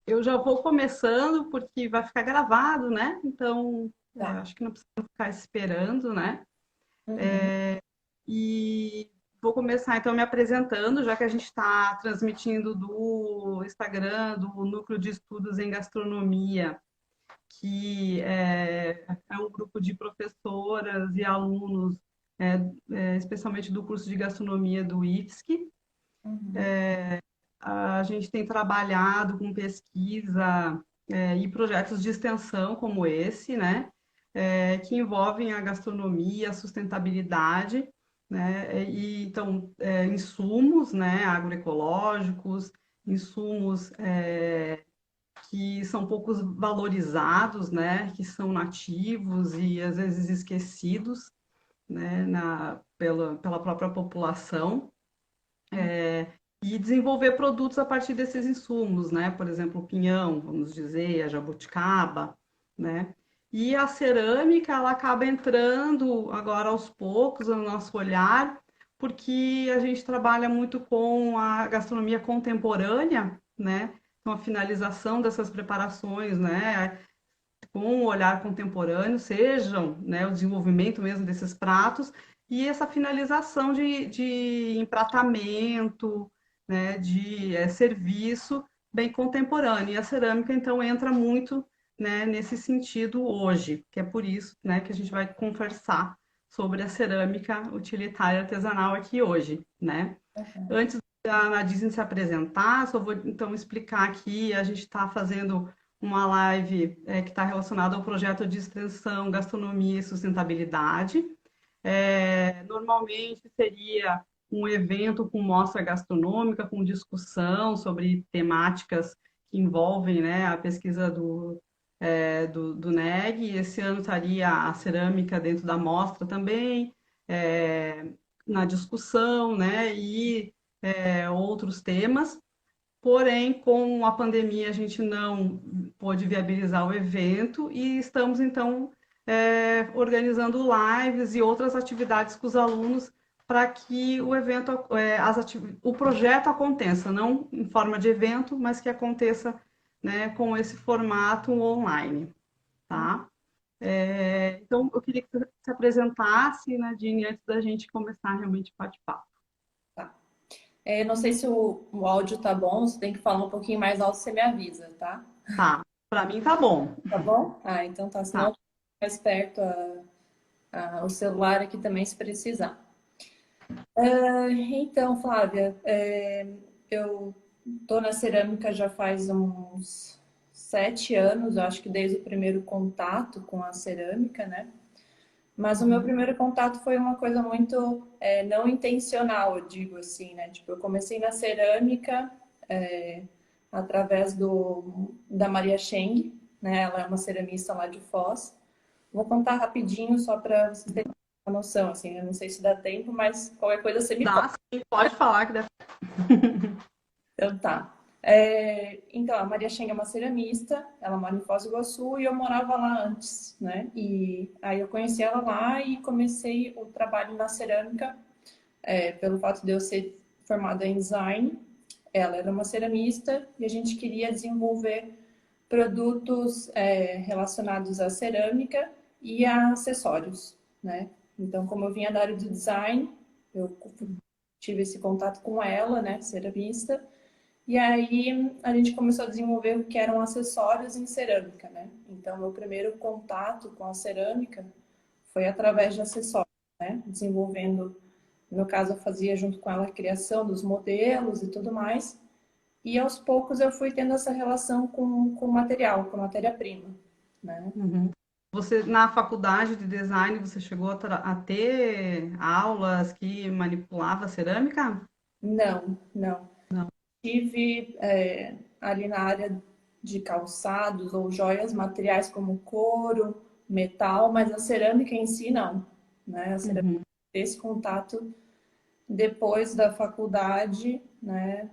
Eu já vou começando porque vai ficar gravado, né? Então, Tá. acho que não precisa ficar esperando, né? Uhum. E vou começar então me apresentando, já que a gente está transmitindo do Instagram, do Núcleo de Estudos em Gastronomia, que é um grupo de professoras e alunos, especialmente do curso de gastronomia do IFSC. Uhum. A gente tem trabalhado com pesquisa e projetos de extensão como esse, né, que envolvem a gastronomia, a sustentabilidade, né, e então insumos, né, agroecológicos, insumos que são poucos valorizados, né, que são nativos e às vezes esquecidos, né, pela própria população e desenvolver produtos a partir desses insumos, né? Por exemplo, o pinhão, vamos dizer, a jabuticaba, né? E a cerâmica, ela acaba entrando agora aos poucos no nosso olhar, porque a gente trabalha muito com a gastronomia contemporânea, né? Então, a finalização dessas preparações, né? Com o olhar contemporâneo, sejam, né, o desenvolvimento mesmo desses pratos e essa finalização de empratamento, né, de serviço bem contemporâneo. E a cerâmica, então, entra muito, né, nesse sentido hoje, que é por isso, né, que a gente vai conversar sobre a cerâmica utilitária artesanal aqui hoje, né? Uhum. Antes da Nadine se apresentar, só vou então explicar aqui, a gente está fazendo uma live que está relacionada ao projeto de extensão Gastronomia e Sustentabilidade. Normalmente seria um evento com mostra gastronômica, com discussão sobre temáticas que envolvem, né, a pesquisa do NEG. Esse ano estaria a cerâmica dentro da mostra também, é, na discussão, né, e outros temas. Porém, com a pandemia, a gente não pôde viabilizar o evento e estamos, então, organizando lives e outras atividades com os alunos para que o evento, o projeto aconteça, não em forma de evento, mas que aconteça, né, com esse formato online, tá? Então, eu queria que você se apresentasse, Nadine, antes da gente começar realmente o bate-papo. Tá. Não sei se o áudio tá bom, você tem que falar um pouquinho mais alto, você me avisa, tá? Tá, para mim tá bom. Tá bom? Ah, então tá, senão Tá. eu tô mais perto o celular aqui também se precisar. Então, Flávia, eu tô na cerâmica já faz uns 7 anos, eu acho que desde o primeiro contato com a cerâmica, né? Mas o meu Uhum. primeiro contato foi uma coisa muito não intencional, eu digo assim, né? Tipo, eu comecei na cerâmica é, através da Maria Cheng, né? Ela é uma ceramista lá de Foz. Vou contar rapidinho só para vocês terem uma noção, assim. Eu não sei se dá tempo, mas qualquer coisa você me fala. Dá sim, pode falar que deve. Então tá. Então, a Maria Cheng é uma ceramista, ela mora em Foz do Iguaçu e eu morava lá antes, né? E aí eu conheci ela lá e comecei o trabalho na cerâmica, pelo fato de eu ser formada em design. Ela era uma ceramista e a gente queria desenvolver produtos relacionados à cerâmica e a acessórios, né? Então, como eu vinha da área do design, eu tive esse contato com ela, né, ceramista, e aí a gente começou a desenvolver o que eram acessórios em cerâmica, né? Então, meu primeiro contato com a cerâmica foi através de acessórios, né? Desenvolvendo, no meu caso, eu fazia junto com ela a criação dos modelos e tudo mais. E aos poucos eu fui tendo essa relação com o material, com a matéria-prima, né? Uhum. Você, na faculdade de design, você chegou a ter aulas que manipulava cerâmica? Não, não. Não. Tive ali na área de calçados ou joias materiais como couro, metal, mas a cerâmica em si não, né? A cerâmica, Uhum. esse contato depois da faculdade, né,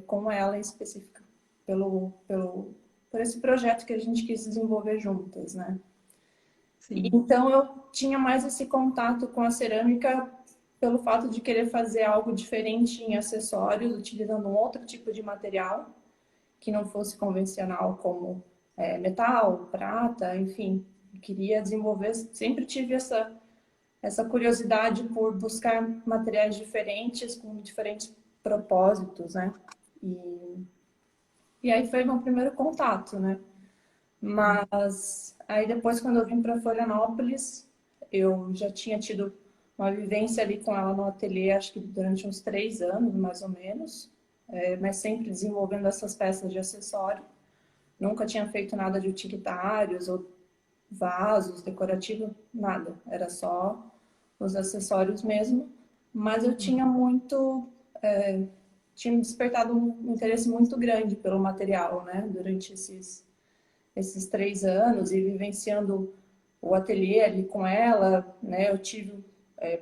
com ela em específico, por esse projeto que a gente quis desenvolver juntas, né? E, Sim. então eu tinha mais esse contato com a cerâmica pelo fato de querer fazer algo diferente em acessórios, utilizando um outro tipo de material. que não fosse convencional, como metal, prata, enfim. Queria desenvolver, sempre tive essa curiosidade por buscar materiais diferentes, com diferentes propósitos, né? E aí foi meu primeiro contato, né? Mas aí depois, quando eu vim para Florianópolis, eu já tinha tido uma vivência ali com ela no ateliê, acho que durante uns 3 anos, mais ou menos, mas sempre desenvolvendo essas peças de acessório. Nunca tinha feito nada de utilitários ou vasos, decorativos, nada. Era só os acessórios mesmo. Mas eu tinha tinha me despertado um interesse muito grande pelo material, né? Durante esses 3 anos e vivenciando o ateliê ali com ela, né?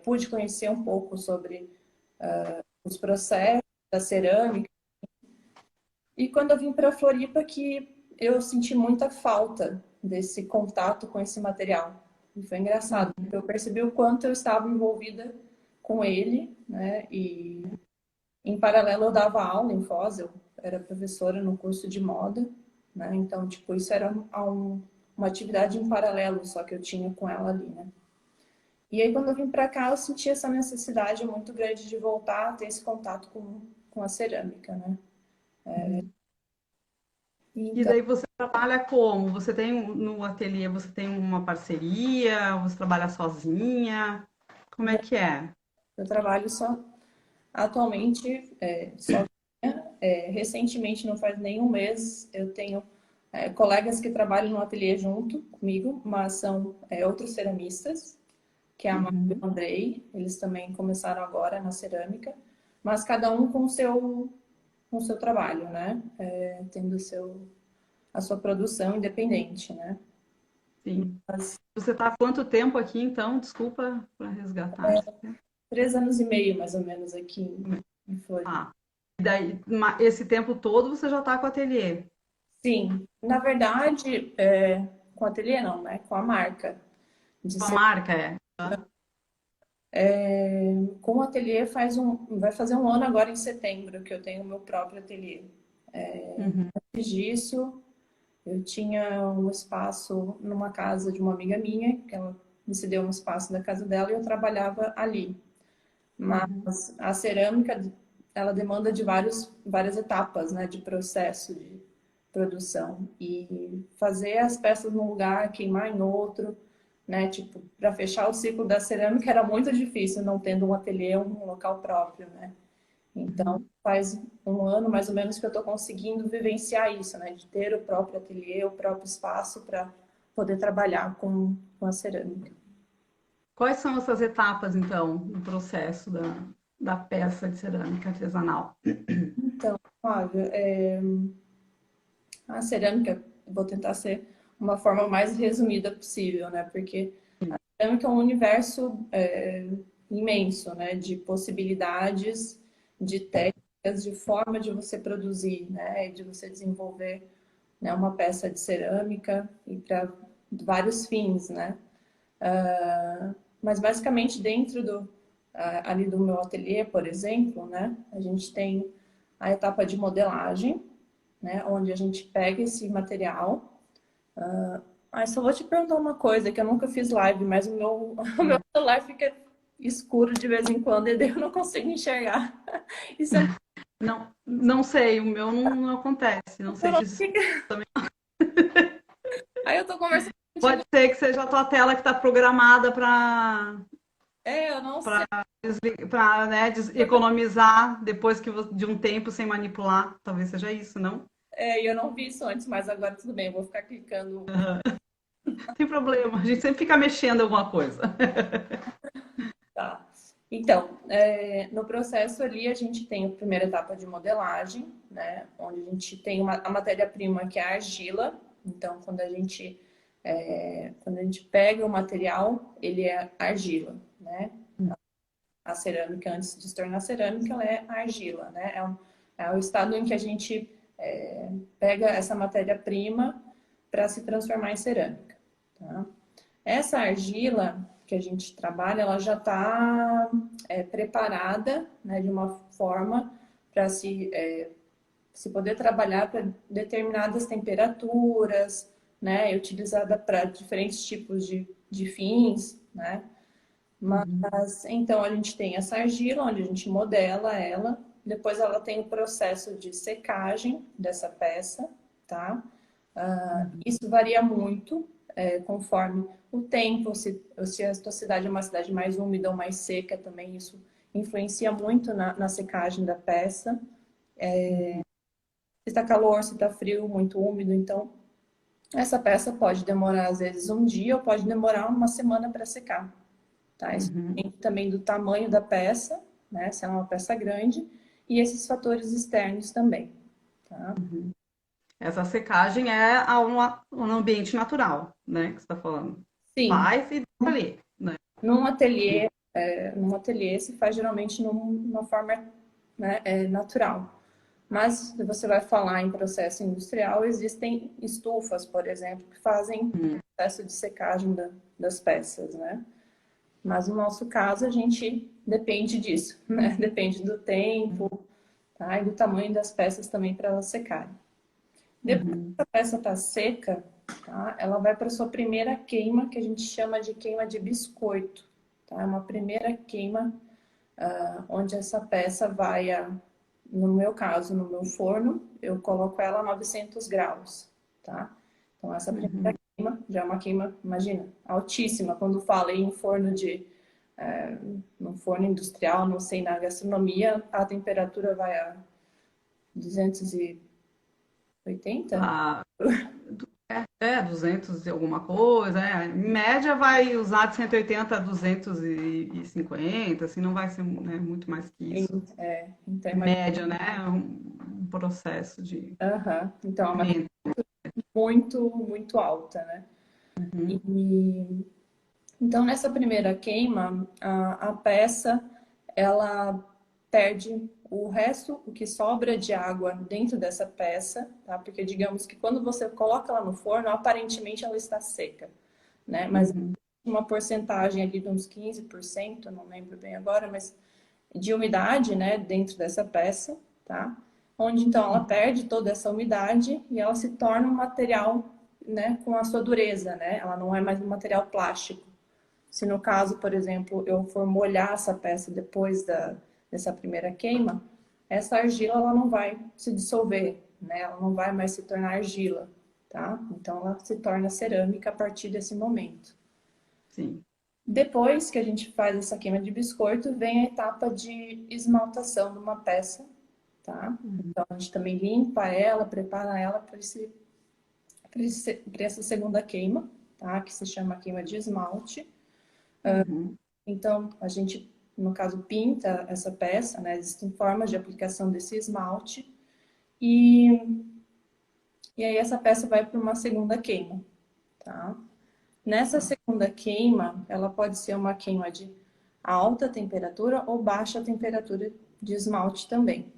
Pude conhecer um pouco sobre os processos da cerâmica. E quando eu vim para Floripa, que eu senti muita falta desse contato com esse material. E foi engraçado, porque eu percebi o quanto eu estava envolvida com ele, né? E em paralelo eu dava aula em Foz, eu era professora no curso de moda, né? Então, tipo, isso era uma atividade em paralelo só que eu tinha com ela ali, né? E aí, quando eu vim para cá, eu senti essa necessidade muito grande de voltar a ter esse contato com a cerâmica, né? E Então, daí você trabalha como? Você tem no ateliê, você tem uma parceria? Você trabalha sozinha? Como é que é? eu trabalho só atualmente, sozinha. Recentemente, não faz nenhum mês, eu tenho colegas que trabalham no ateliê junto comigo, mas são outros ceramistas, que é a Maria e o Andrei. Eles também começaram agora na cerâmica, mas cada um com o seu trabalho, né? Tendo a sua produção independente, né? Sim. Mas Você está há quanto tempo aqui, então? Desculpa para resgatar. 3 anos e meio, mais ou menos, aqui em Floripa. Ah, e daí, esse tempo todo você já está com o ateliê? Sim, na verdade, com o ateliê não, né? Com a marca. De Com a ser, marca, é? com o ateliê vai fazer um ano agora em setembro que eu tenho o meu próprio ateliê. Uhum. Antes disso, eu tinha um espaço numa casa de uma amiga minha, que ela me cedeu um espaço da casa dela e eu trabalhava ali. Uhum. Mas a cerâmica, ela demanda de várias etapas, né, de processo de produção. E fazer as peças num lugar, queimar em outro, né, tipo, para fechar o ciclo da cerâmica era muito difícil, não tendo um ateliê, um local próprio, né? Então, faz um ano mais ou menos que eu estou conseguindo vivenciar isso, né, de ter o próprio ateliê, o próprio espaço para poder trabalhar com a cerâmica. Quais são essas etapas, então, do processo da peça de cerâmica artesanal? Então, Flávia, a cerâmica, vou tentar ser uma forma mais resumida possível, né? Porque a cerâmica é um universo imenso, né? De possibilidades, de técnicas, de forma de você produzir, né? De você desenvolver, né, uma peça de cerâmica e para vários fins, né? Mas basicamente dentro ali do meu ateliê, por exemplo, né? A gente tem a etapa de modelagem, né? Onde a gente pega esse material. Só vou te perguntar uma coisa, que eu nunca fiz live, mas o meu celular fica escuro de vez em quando e daí eu não consigo enxergar. Isso é Não, não sei, o meu não acontece. Não sei muito se Aí eu tô conversando contigo. pode ser que seja a tua tela que está programada para Eu não sei. né, economizar depois de um tempo sem manipular. Talvez seja isso, não? Eu não vi isso antes, mas agora tudo bem, eu vou ficar clicando. Não tem problema, a gente sempre fica mexendo em alguma coisa. Tá. Então, no processo ali a gente tem a primeira etapa de modelagem, né? Onde a gente tem a matéria-prima que é a argila. Então, quando a gente pega o material, ele é argila, né? A cerâmica, antes de se tornar cerâmica, ela é argila, né? É o estado em que a gente pega essa matéria-prima para se transformar em cerâmica, tá? Essa argila que a gente trabalha, ela já está preparada, né, de uma forma para se poder trabalhar para determinadas temperaturas, né? É utilizada para diferentes tipos de fins, né? Uhum. Mas então a gente tem essa argila, onde a gente modela ela, depois ela tem o processo de secagem dessa peça, tá? Isso varia muito conforme o tempo, se a sua cidade é uma cidade mais úmida ou mais seca também, isso influencia muito na secagem da peça. Uhum. Se está calor, se está frio, muito úmido, então essa peça pode demorar às vezes um dia ou pode demorar uma semana para secar, tá? Isso Uhum. depende também do tamanho da peça, né? Se é uma peça grande, e esses fatores externos também, tá? Uhum. Essa secagem é no ambiente natural, né, que você está falando. Sim, Faz e deixa ali, né? num ateliê, num ateliê se faz geralmente numa forma, né, natural. Mas se você vai falar em processo industrial, existem estufas, por exemplo, que fazem o processo de secagem das peças, né? Mas no nosso caso, a gente depende disso, né? Depende do tempo, tá? E do tamanho das peças também para elas secarem. Depois que Uhum. a peça está seca, tá? Ela vai para sua primeira queima, que a gente chama de queima de biscoito, tá? É uma primeira queima onde essa peça vai, no meu caso, no meu forno, eu coloco ela a 900 graus, tá? Então, essa primeira Uhum. queima já é uma queima, imagina, altíssima. Quando falo em forno no forno industrial, não sei, na gastronomia, a temperatura vai a 280? Ah, 200 e alguma coisa, Em média vai usar de 180 a 250, assim, não vai ser, né, muito mais que isso. Então, Em média, né? Um processo de aham. Então, é uma queima aumento. muito, muito alta, né? Uhum. E então, nessa primeira queima, a peça ela perde o resto, o que sobra de água dentro dessa peça, tá? Porque digamos que quando você coloca ela no forno, aparentemente ela está seca, né? Mas Uhum. uma porcentagem ali de uns 15%, não lembro bem agora, mas de umidade, né, dentro dessa peça, tá? Onde então ela perde toda essa umidade e ela se torna um material, né, com a sua dureza, né? Ela não é mais um material plástico. Se no caso, por exemplo, eu for molhar essa peça depois dessa primeira queima, essa argila ela não vai se dissolver, né? Ela não vai mais se tornar argila, tá? Então ela se torna cerâmica a partir desse momento. Sim. Depois que a gente faz essa queima de biscoito, vem a etapa de esmaltação de uma peça, tá? Então a gente também limpa ela, prepara ela para essa segunda queima, tá? Que se chama queima de esmalte. Uhum. Então, a gente, no caso, pinta essa peça, né? Existem formas de aplicação desse esmalte. E, e aí essa peça vai para uma segunda queima, tá? Nessa Tá. segunda queima, ela pode ser uma queima de alta temperatura ou baixa temperatura de esmalte também.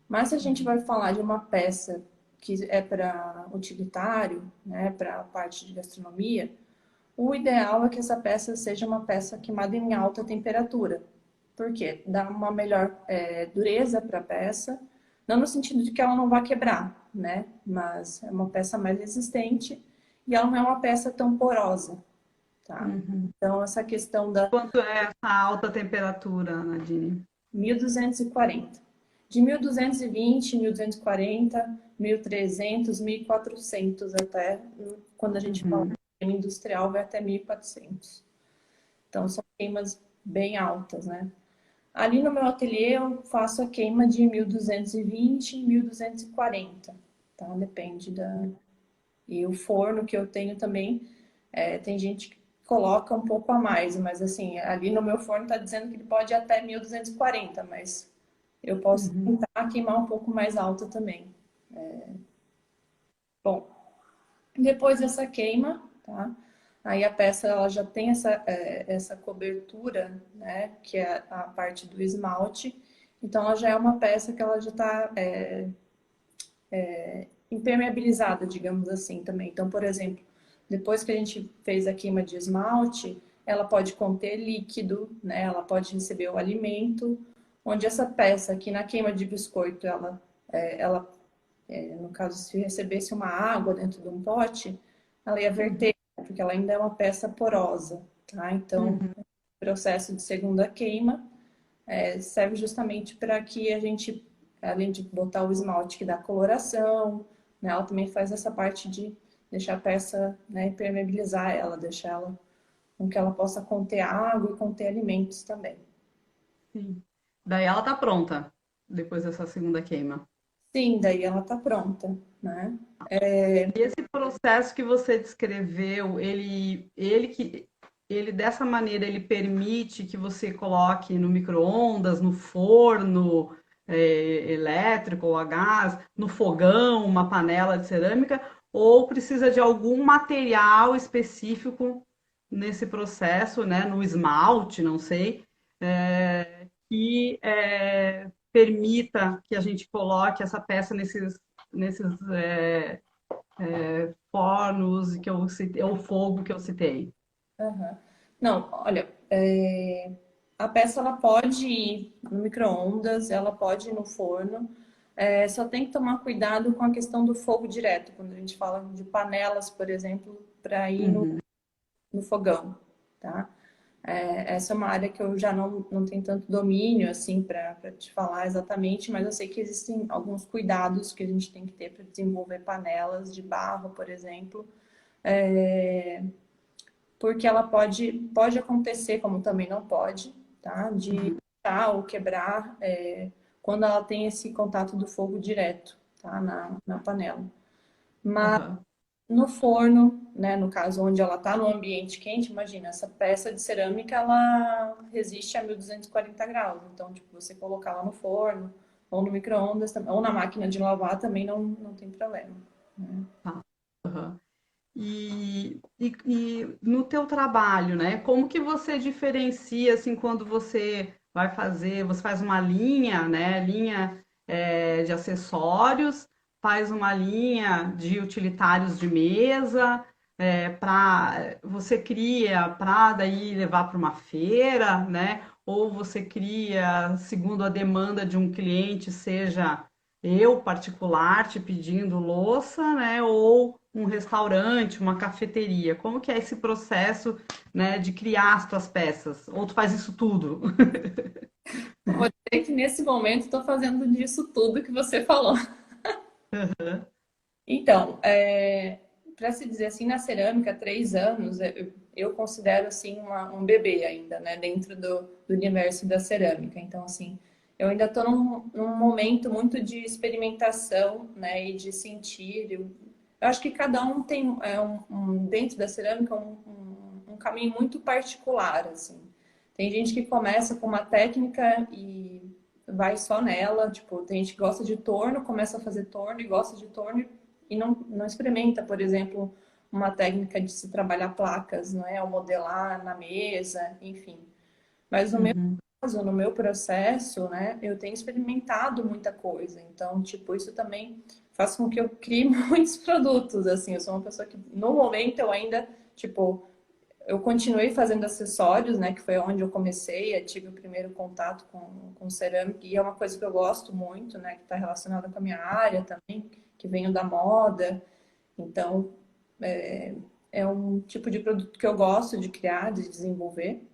Mas se a gente vai falar de uma peça que é para utilitário, né, para a parte de gastronomia, o ideal é que essa peça seja uma peça queimada em alta temperatura. Por quê? Dá uma melhor dureza para a peça, não no sentido de que ela não vai quebrar, né? Mas é uma peça mais resistente e ela não é uma peça tão porosa, tá? Uhum. Então, essa questão da Quanto é essa alta temperatura, Nadine? 1240. De 1220, 1240, 1300, 1400 até, quando a gente fala Uhum. de queima industrial, vai até 1400. Então, são queimas bem altas, né? Ali no meu ateliê, eu faço a queima de 1220 e 1240, tá? Depende da... E o forno que eu tenho também, tem gente que coloca um pouco a mais, mas assim, ali no meu forno tá dizendo que ele pode ir até 1240, mas eu posso Uhum. tentar queimar um pouco mais alto também. Bom, depois dessa queima, tá? Aí a peça ela já tem essa cobertura, né? Que é a parte do esmalte. Então ela já é uma peça que ela já está impermeabilizada, digamos assim, também. Então, por exemplo, depois que a gente fez a queima de esmalte, ela pode conter líquido, né? Ela pode receber o alimento, onde essa peça aqui na queima de biscoito, ela No caso, se recebesse uma água dentro de um pote, ela ia verter, porque ela ainda é uma peça porosa, tá? Então, Uhum. o processo de segunda queima serve justamente para que a gente, além de botar o esmalte que dá coloração, né, ela também faz essa parte de deixar a peça, né, impermeabilizar ela, deixar ela com que ela possa conter água e conter alimentos também. Sim. Daí ela tá pronta, depois dessa segunda queima. Sim, daí ela tá pronta, né? E esse processo que você descreveu, ele dessa maneira ele permite que você coloque no micro-ondas, no forno elétrico ou a gás, no fogão, uma panela de cerâmica, ou precisa de algum material específico nesse processo, né, no esmalte, não sei, que permita que a gente coloque essa peça nesses fornos que eu citei, o fogo que eu citei. Aham. Não, olha, a peça ela pode ir no micro-ondas, ela pode ir no forno, só tem que tomar cuidado com a questão do fogo direto, quando a gente fala de panelas, por exemplo, para ir Uhum. no fogão, tá? Essa é uma área que eu já não tenho tanto domínio, assim, para te falar exatamente, mas eu sei que existem alguns cuidados que a gente tem que ter para desenvolver panelas de barro, por exemplo, porque ela pode acontecer, como também não pode, tá? De rachar ou quebrar quando ela tem esse contato do fogo direto, tá? Na panela. Mas Uhum. no forno, né, no caso onde ela está no ambiente quente, imagina, essa peça de cerâmica ela resiste a 1240 graus. Então, tipo, você colocar lá no forno, ou no micro-ondas, ou na máquina de lavar também não tem problema. Né? Tá. Uhum. E no teu trabalho, né? Como que você diferencia assim quando você faz uma linha, né? Linha de acessórios, faz uma linha de utilitários de mesa, para você cria para daí levar para uma feira, né? Ou você cria segundo a demanda de um cliente, seja eu particular te pedindo louça, né? Ou um restaurante, uma cafeteria. Como que é esse processo, né, de criar as tuas peças? Ou tu faz isso tudo? Vou dizer que nesse momento estou fazendo disso tudo que você falou. Então, para se dizer assim, na cerâmica, 3 anos, eu considero assim um bebê ainda, né, dentro do universo da cerâmica. Então, assim, eu ainda estou num momento muito de experimentação, né, e de sentir. Eu acho que cada um tem dentro da cerâmica um caminho muito particular, assim. Tem gente que começa com uma técnica e vai só nela, tipo, tem gente que gosta de torno, começa a fazer torno e gosta de torno e não experimenta, por exemplo, uma técnica de se trabalhar placas, não é? Ou modelar na mesa, enfim. Mas no meu Uhum. caso, no meu processo, né, eu tenho experimentado muita coisa. Então, tipo, isso também faz com que eu crie muitos produtos, assim. Eu sou uma pessoa que, no momento, eu ainda, tipo, eu continuei fazendo acessórios, né, que foi onde eu comecei, eu tive o primeiro contato com cerâmica, e é uma coisa que eu gosto muito, né, que está relacionada com a minha área também, que venho da moda. Então, é um tipo de produto que eu gosto de criar, de desenvolver.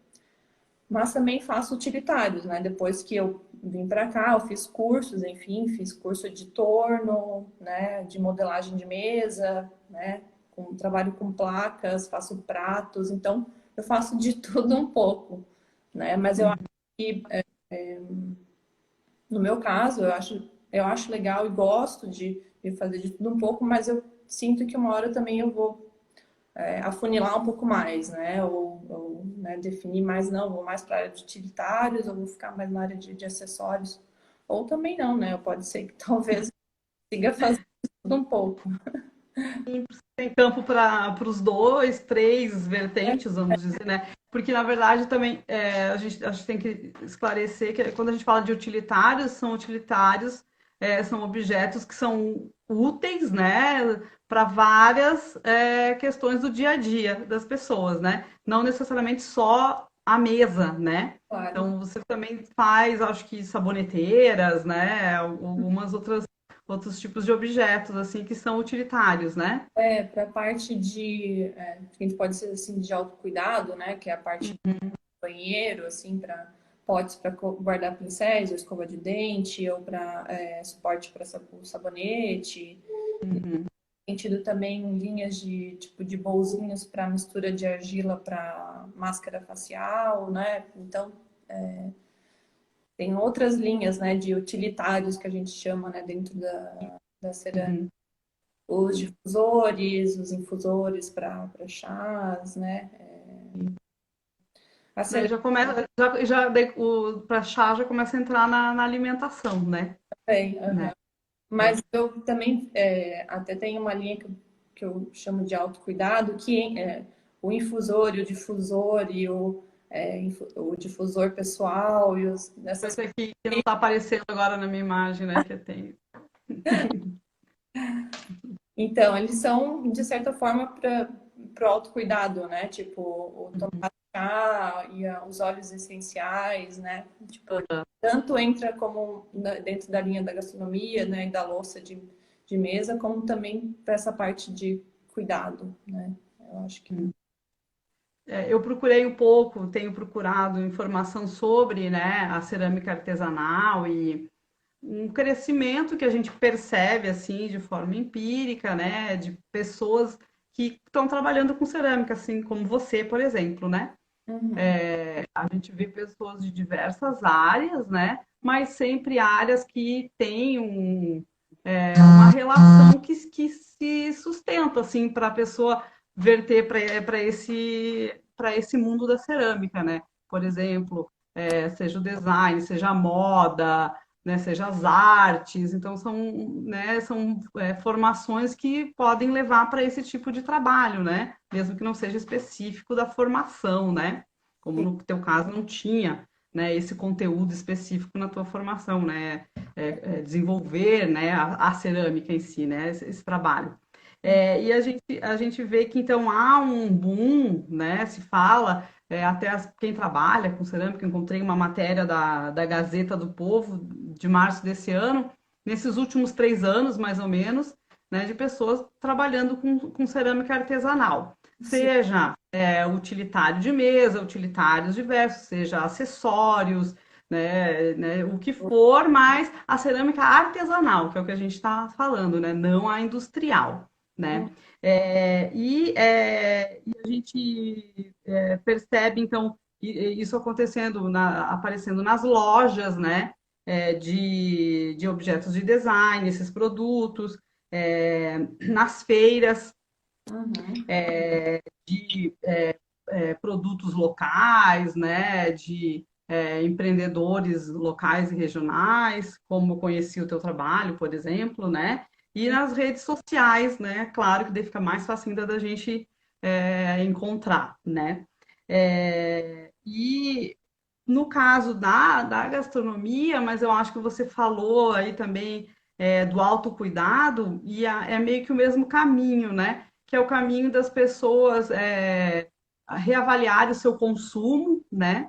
Mas também faço utilitários, né? Depois que eu vim para cá, eu fiz cursos, enfim, fiz curso de torno, né? De modelagem de mesa, né? Trabalho com placas, faço pratos, então eu faço de tudo um pouco, né? Mas eu acho que, no meu caso, eu acho legal e gosto de fazer de tudo um pouco, mas eu sinto que uma hora também eu vou afunilar um pouco mais, né? Ou né, definir mais, não, vou mais para a área de utilitários, ou vou ficar mais na área de acessórios. Ou também não, né? Pode ser que talvez siga fazendo tudo um pouco. Tem campo para os dois, três vertentes, vamos dizer, né? Porque, na verdade, também a gente tem que esclarecer que quando a gente fala de utilitários, são objetos que são úteis, né? Para várias questões do dia a dia das pessoas, né? Não necessariamente só a mesa, né? Claro. Então, você também faz, acho que, saboneteiras, né? Algumas outras outros tipos de objetos, assim, que são utilitários, né? Para a parte que a gente pode ser assim, de autocuidado, né? Que é a parte do banheiro, assim, para potes para guardar pincéis, ou escova de dente, ou para suporte para sabonete. Uhum. Tem tido também linhas de tipo de bolsinhos para mistura de argila para máscara facial, né? Então tem outras linhas, né, de utilitários que a gente chama, né, dentro da cerâmica. Uhum. Os difusores, os infusores para chás, né? A Daí cerâmica já começa, para chá já começa a entrar na alimentação, né? também, Né? aham. Mas eu também até tenho uma linha que eu chamo de autocuidado, que é o infusor e o difusor e o difusor pessoal e nessas. Esse aqui que não está aparecendo agora na minha imagem, né? Que tem. Então, eles são, de certa forma, para o autocuidado, né? Tipo, o tomar chá e os óleos essenciais, né? Tipo, tanto entra como dentro da linha da gastronomia, né? E da louça de mesa, como também para essa parte de cuidado, né? Eu acho que. Eu procurei um pouco, tenho procurado informação sobre, né, a cerâmica artesanal e um crescimento que a gente percebe assim de forma empírica, né, de pessoas que estão trabalhando com cerâmica, assim como você, por exemplo, né? Uhum. A gente vê pessoas de diversas áreas, né? Mas sempre áreas que têm uma relação que se sustenta, assim, para a pessoa verter para esse mundo da cerâmica, né? Por exemplo, seja o design, seja a moda, né? Seja as artes. Então, são formações que podem levar para esse tipo de trabalho, né? Mesmo que não seja específico da formação, né? Como no teu caso não tinha, né, esse conteúdo específico na tua formação, né, desenvolver, né, a cerâmica em si, né, esse trabalho. E a gente vê que então há um boom, né, se fala, quem trabalha com cerâmica, encontrei uma matéria da Gazeta do Povo de março desse ano, nesses últimos 3 anos, mais ou menos, né, de pessoas trabalhando com cerâmica artesanal. Sim. Seja utilitário de mesa, utilitários diversos, seja acessórios, né, o que for, mas a cerâmica artesanal, que é o que a gente está falando, né, não a industrial, né? E a gente percebe, então, isso acontecendo, aparecendo nas lojas, né, de objetos de design, esses produtos, nas feiras, Uhum. de produtos locais, né, de empreendedores locais e regionais, como eu conheci o teu trabalho, por exemplo, né, e nas redes sociais, né, claro que daí fica mais fácil ainda da gente encontrar, né. E no caso da gastronomia, mas eu acho que você falou aí também do autocuidado, e é meio que o mesmo caminho, né? Que é o caminho das pessoas reavaliarem o seu consumo, né?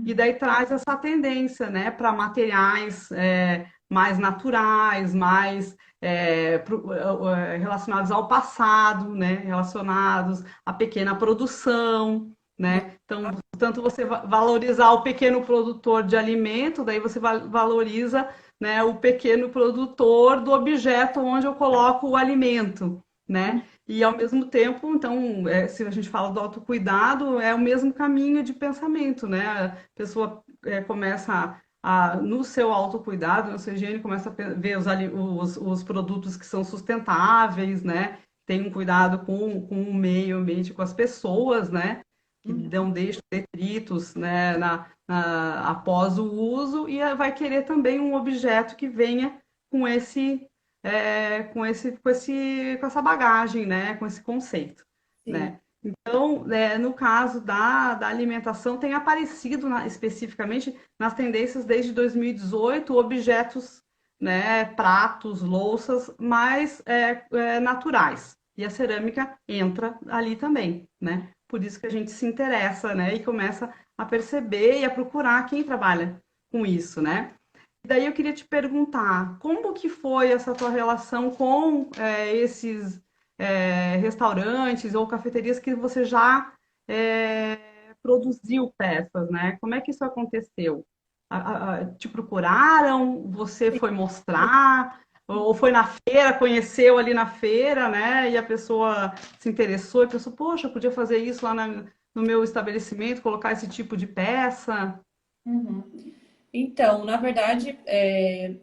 E Uhum. daí traz essa tendência, né, para materiais mais naturais, mais relacionados ao passado, né, relacionados à pequena produção, né? Então, tanto você valorizar o pequeno produtor de alimento, daí você valoriza, né, o pequeno produtor do objeto onde eu coloco o alimento, né? E ao mesmo tempo, então, se a gente fala do autocuidado, é o mesmo caminho de pensamento, né? A pessoa começa no seu autocuidado, na sua higiene, começa a ver os produtos que são sustentáveis, né? Tem um cuidado com o meio ambiente, com as pessoas, né? Que Uhum. não deixam detritos, né, após o uso, e vai querer também um objeto que venha com com essa bagagem, né, com esse conceito, Sim. né. Então, no caso da alimentação, tem aparecido especificamente nas tendências desde 2018 objetos, né, pratos, louças mais naturais. E a cerâmica entra ali também, né? Por isso que a gente se interessa, né? E começa a perceber e a procurar quem trabalha com isso, né? daí eu queria te perguntar, como que foi essa tua relação com esses restaurantes ou cafeterias que você já é, produziu peças, né? Como é que isso aconteceu? Te procuraram? Você foi mostrar? Ou foi na feira, conheceu ali na feira, né? E a pessoa se interessou e pensou, poxa, eu podia fazer isso lá no meu estabelecimento, colocar esse tipo de peça. Uhum. Então, na verdade,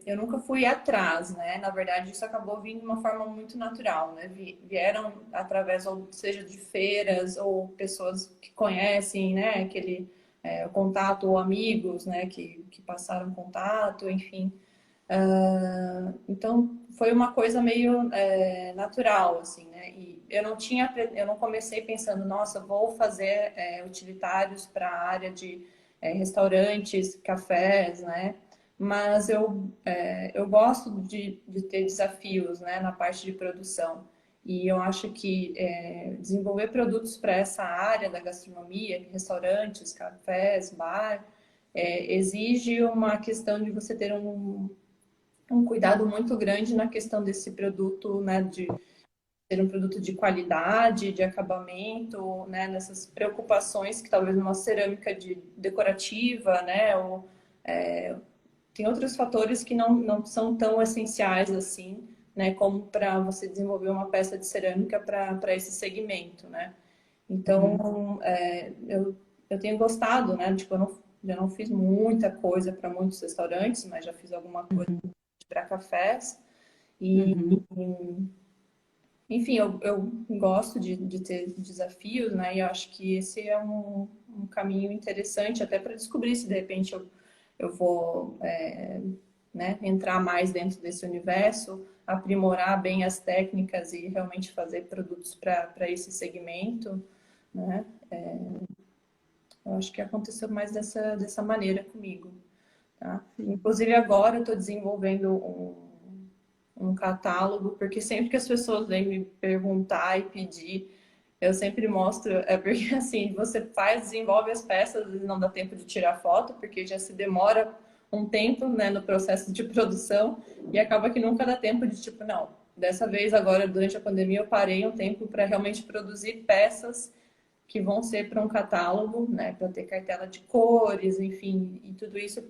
eu nunca fui atrás, né? Na verdade, isso acabou vindo de uma forma muito natural, né? Vieram através, ou seja, de feiras ou pessoas que conhecem, né? Aquele o contato ou amigos, né? Que passaram contato, enfim. Então, foi uma coisa meio natural, assim, né? E eu não comecei pensando, nossa, vou fazer utilitários para a área de restaurantes, cafés, né? Mas eu gosto de ter desafios, né, na parte de produção. E eu acho que desenvolver produtos para essa área da gastronomia, restaurantes, cafés, bar, exige uma questão de você ter um cuidado muito grande na questão desse produto, né, de ser um produto de qualidade, de acabamento, né, nessas preocupações que talvez numa cerâmica decorativa, né, ou tem outros fatores que não são tão essenciais assim, né, como para você desenvolver uma peça de cerâmica para esse segmento, né. Uhum, Então, eu tenho gostado, né, tipo, já não fiz muita coisa para muitos restaurantes, mas já fiz alguma coisa uhum, para cafés. E, uhum. enfim, eu gosto de ter desafios, né? E eu acho que esse é um caminho interessante até para descobrir se de repente eu vou, né, entrar mais dentro desse universo, aprimorar bem as técnicas e realmente fazer produtos para esse segmento, né? Eu acho que aconteceu mais dessa maneira comigo, tá? Sim. Inclusive agora eu estou desenvolvendo um catálogo, porque sempre que as pessoas vêm me perguntar e pedir, eu sempre mostro, porque assim, você faz, desenvolve as peças, e não dá tempo de tirar foto, porque já se demora um tempo, né, no processo de produção, e acaba que nunca dá tempo de, tipo, não, dessa vez agora, durante a pandemia, eu parei um tempo para realmente produzir peças que vão ser para um catálogo, né, para ter cartela de cores, enfim, e tudo isso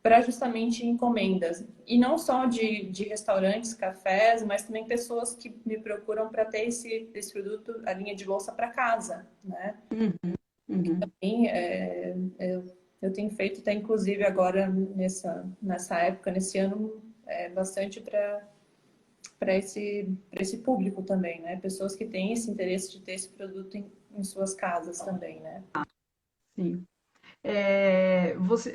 para justamente encomendas. E não só de restaurantes, cafés, mas também pessoas que me procuram para ter esse produto, a linha de louça para casa, né? Uhum, uhum. E, eu tenho feito, até inclusive agora nessa época, nesse ano, bastante para esse público também, né? Pessoas que têm esse interesse de ter esse produto em suas casas também, né? Sim.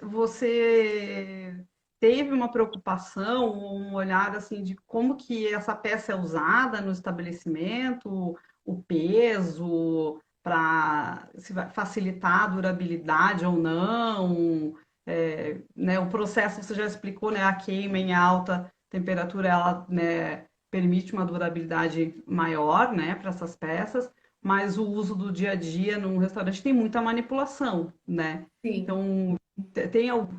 Você teve uma preocupação, um olhar assim de como que essa peça é usada no estabelecimento, o peso, para se vai facilitar a durabilidade ou não, né, o processo você já explicou, né, a queima em alta temperatura ela, né, permite uma durabilidade maior, né, para essas peças, mas o uso do dia a dia num restaurante tem muita manipulação, né? Sim. Então,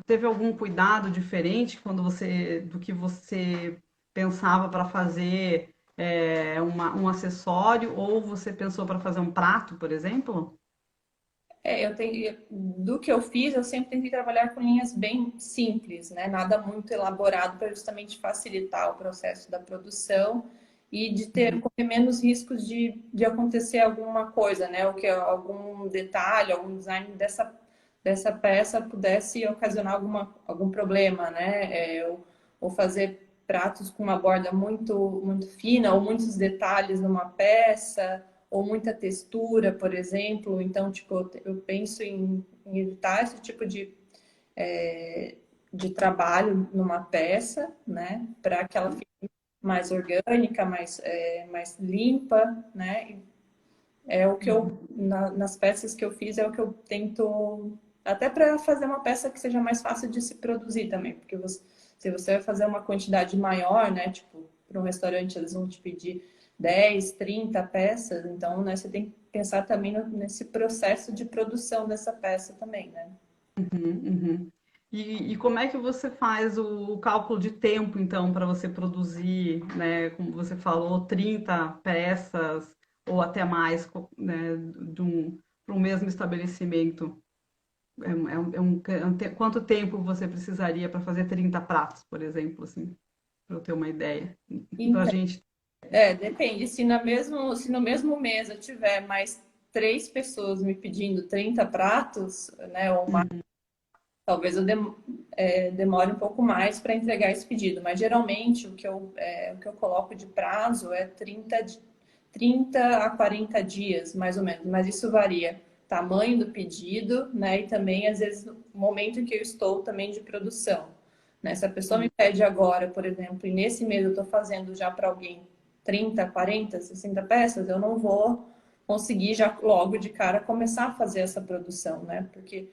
teve algum cuidado diferente quando do que você pensava para fazer um acessório ou você pensou para fazer um prato, por exemplo? Do que eu fiz, eu sempre tentei trabalhar com linhas bem simples, né? Nada muito elaborado para justamente facilitar o processo da produção e de ter Uhum, correr menos riscos de acontecer alguma coisa, né? Ou que algum detalhe, algum design dessa peça pudesse ocasionar algum problema, né? Ou fazer pratos com uma borda muito fina ou muitos detalhes numa peça ou muita textura, por exemplo. Então, tipo, eu penso em evitar esse tipo de trabalho numa peça, né? Para que ela fique mais orgânica, mais limpa, né? É o que uhum, nas peças que eu fiz, é o que eu tento, até para fazer uma peça que seja mais fácil de se produzir também, porque se você vai fazer uma quantidade maior, né? Tipo, para um restaurante eles vão te pedir 10, 30 peças, então, né, você tem que pensar também nesse processo de produção dessa peça também, né? uhum, uhum. E como é que você faz o cálculo de tempo, então, para você produzir, né, como você falou, 30 peças ou até mais, né, para um mesmo estabelecimento? Quanto tempo você precisaria para fazer 30 pratos, por exemplo, assim, para eu ter uma ideia? Para a Então, gente. depende. Se no mesmo mês eu tiver mais 3 pessoas me pedindo 30 pratos, né, ou mais, talvez demore um pouco mais para entregar esse pedido. Mas geralmente o que eu coloco de prazo é 30 a 40 dias, mais ou menos. Mas isso varia. Tamanho do pedido, né? E também, às vezes, o momento em que eu estou também de produção. Né? Se a pessoa me pede agora, por exemplo, e nesse mês eu estou fazendo já para alguém 30, 40, 60 peças, eu não vou conseguir já logo de cara começar a fazer essa produção, né? Porque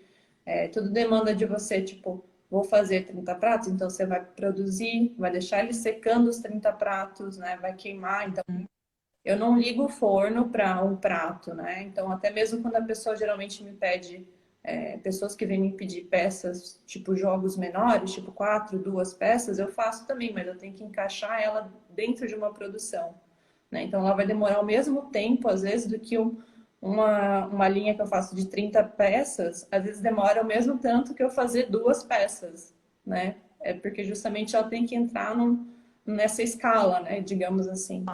tudo demanda de você, tipo, vou fazer 30 pratos, então você vai produzir, vai deixar ele secando os 30 pratos, né? Vai queimar. Então, eu não ligo o forno para um prato, né? Então, até mesmo quando a pessoa geralmente me pede, pessoas que vêm me pedir peças, tipo jogos menores, tipo 2 peças, eu faço também, mas eu tenho que encaixar ela dentro de uma produção, né? Então, ela vai demorar o mesmo tempo, às vezes, do que uma linha que eu faço de 30 peças, às vezes demora o mesmo tanto que eu fazer 2 peças, né? É porque justamente ela tem que entrar nessa escala, né? Digamos assim.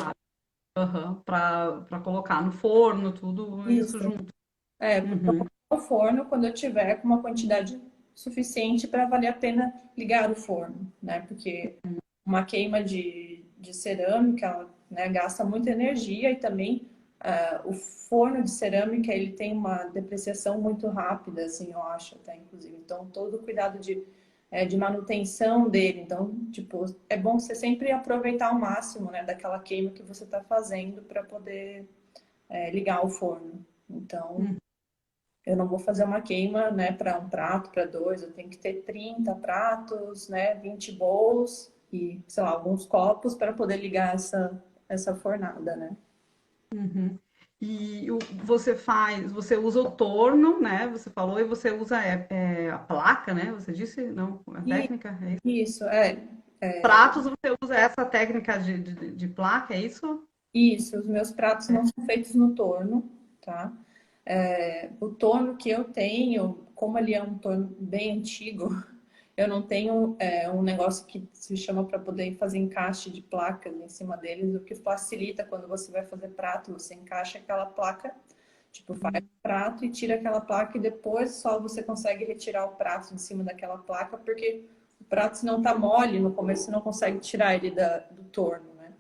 Para colocar no forno, tudo isso Isso. junto. Porque eu Uhum. coloco no forno quando eu tiver com uma quantidade suficiente para valer a pena ligar o forno, né? Porque uma queima de cerâmica, né, gasta muita energia e também o forno de cerâmica ele tem uma depreciação muito rápida, assim, eu acho, até inclusive. Então, todo o cuidado de manutenção dele. Então, tipo, é bom você sempre aproveitar ao máximo, né, daquela queima que você está fazendo para poder ligar o forno. Então, eu não vou fazer uma queima, né, para um prato, para dois, eu tenho que ter 30 pratos, né, 20 bowls e, sei lá, alguns copos para poder ligar essa fornada, né? Uhum. Você usa o torno, né? Você falou, e você usa a placa, né? Você disse? Não, a E técnica? É isso? isso, Pratos, você usa essa técnica de placa, é isso? isso, os meus pratos não são feitos no torno, tá? O torno que eu tenho, como ele é um torno bem antigo, eu não tenho um negócio que se chama para poder fazer encaixe de placas em cima deles, o que facilita quando você vai fazer prato, você encaixa aquela placa, tipo, faz o prato e tira aquela placa e depois só você consegue retirar o prato de cima daquela placa, porque o prato se não tá mole no começo, você não consegue tirar ele do torno, né?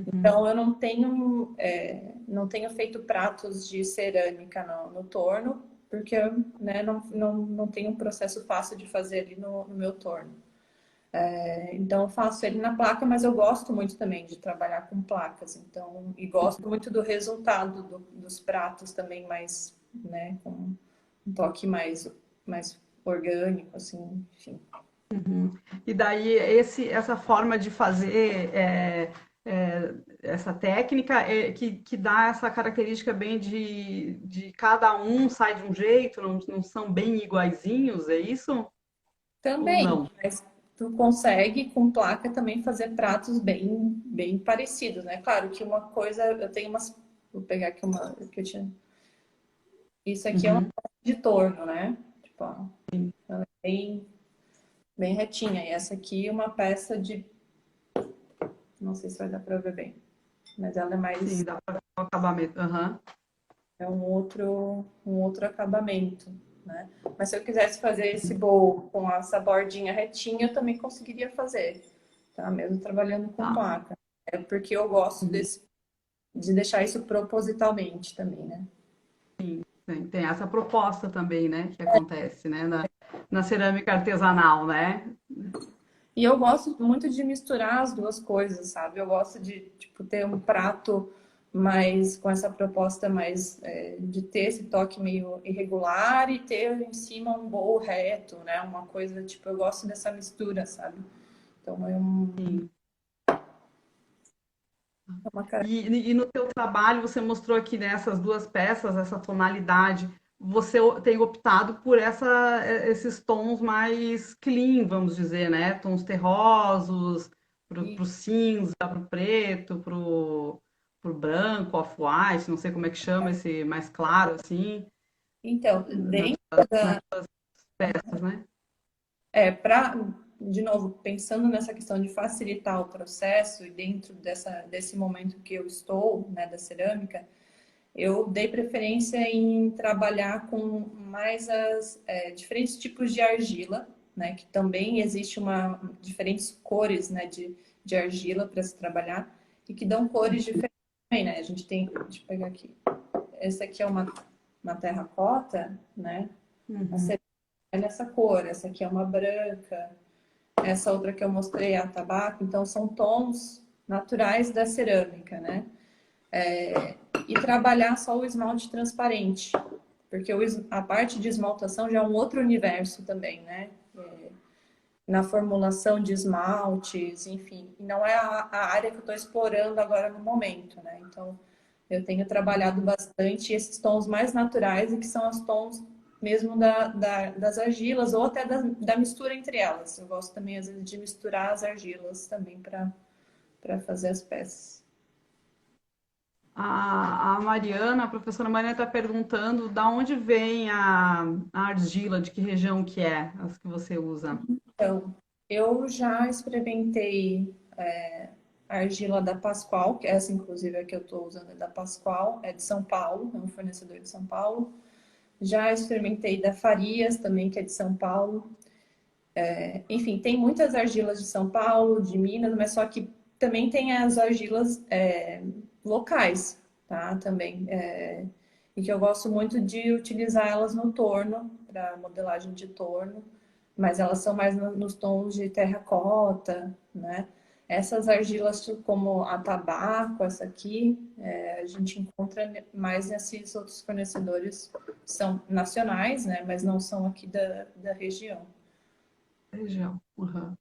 Então eu não tenho feito pratos de cerâmica no torno, porque né, não tenho um processo fácil de fazer ali no meu torno. Então eu faço ele na placa, mas eu gosto muito também de trabalhar com placas. Então, e gosto muito do resultado dos pratos também, mais, né, com um toque mais orgânico, assim, enfim. E daí essa forma de fazer essa técnica que dá essa característica bem de cada um sai de um jeito, não são bem iguaizinhos, é isso? Ou Também, não? mas tu consegue com placa também fazer pratos bem parecidos, né? Claro que uma coisa, eu tenho umas, vou pegar aqui uma que eu tinha. Isso aqui é uma Uhum. peça de torno, né? Tipo, ó, ela é bem retinha. E essa aqui é uma peça de, não sei se vai dar para ver bem, mas ela é Sim, mais dá para ver o acabamento. Aham. um outro acabamento, né? Mas se eu quisesse fazer esse bowl com essa bordinha retinha, eu também conseguiria fazer, tá? Mesmo trabalhando com Tá. placa. É porque eu gosto Uhum. de deixar isso propositalmente também, né? Tem essa proposta também, né, que acontece, né, na cerâmica artesanal, né? E eu gosto muito de misturar as duas coisas, sabe? Eu gosto de, tipo, ter um prato mais com essa proposta mais de ter esse toque meio irregular e ter em cima um bowl reto, né? Uma coisa, tipo, eu gosto dessa mistura, sabe? Então Sim. é uma cara. E no teu trabalho você mostrou aqui nessas duas peças essa tonalidade. você tem optado por esses tons mais clean, vamos dizer, né? Tons terrosos, pro E, cinza, pro preto, pro branco, off-white, não sei como é que chama esse mais claro, assim, então, nas dentro da, peças, né? para, de novo, pensando nessa questão de facilitar o processo e dentro desse momento que eu estou, né, da cerâmica, eu dei preferência em trabalhar com mais diferentes tipos de argila, né? Que também existe diferentes cores, né? De argila para se trabalhar e que dão cores diferentes também, né? A gente tem, deixa eu pegar aqui. Essa aqui é uma terracota, né? A Uhum. cerâmica é nessa cor. Essa aqui é uma branca. Essa outra que eu mostrei é a tabaco. Então são tons naturais da cerâmica, né? E trabalhar só o esmalte transparente, porque a parte de esmaltação já é um outro universo também, né? Na formulação de esmaltes, enfim, e não é a área que eu estou explorando agora no momento, né? Então, eu tenho trabalhado bastante esses tons mais naturais, e que são os tons mesmo das argilas, ou até da mistura entre elas. Eu gosto também, às vezes, de misturar as argilas também para fazer as peças. A Mariana, a professora Mariana está perguntando da onde vem a argila, de que região que é, as que você usa. Então, eu já experimentei a argila da Pascoal, que essa inclusive é que eu estou usando é da Pascoal, é de São Paulo, é um fornecedor de São Paulo. Já experimentei da Farias também, que é de São Paulo. Enfim, tem muitas argilas de São Paulo, de Minas, mas só que também tem as argilas locais, tá? Também. E que eu gosto muito de utilizar elas no torno, para modelagem de torno, mas elas são mais nos tons de terracota, né? Essas argilas, como a tabaco, essa aqui, a gente encontra mais nesses outros fornecedores, são nacionais, né? Mas não são aqui da região. Região. Uhum.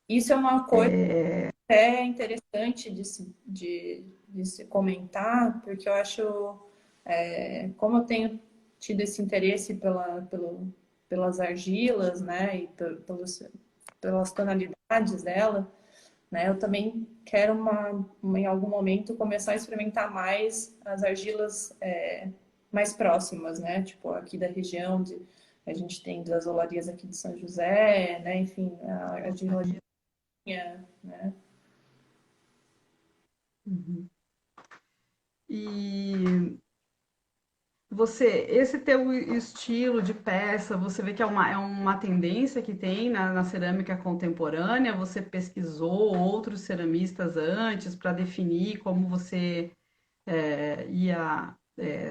Isso é uma coisa É, até interessante de se comentar, porque eu acho, como eu tenho tido esse interesse pelas argilas, né, e pelas tonalidades dela, né, eu também quero em algum momento começar a experimentar mais as argilas mais próximas, né, tipo aqui da região a gente tem das olarias aqui de São José, né, enfim, a argila de Vinha, né. uhum. E esse teu estilo de peça, você vê que é uma tendência que tem na cerâmica contemporânea? Você pesquisou outros ceramistas antes para definir como você ia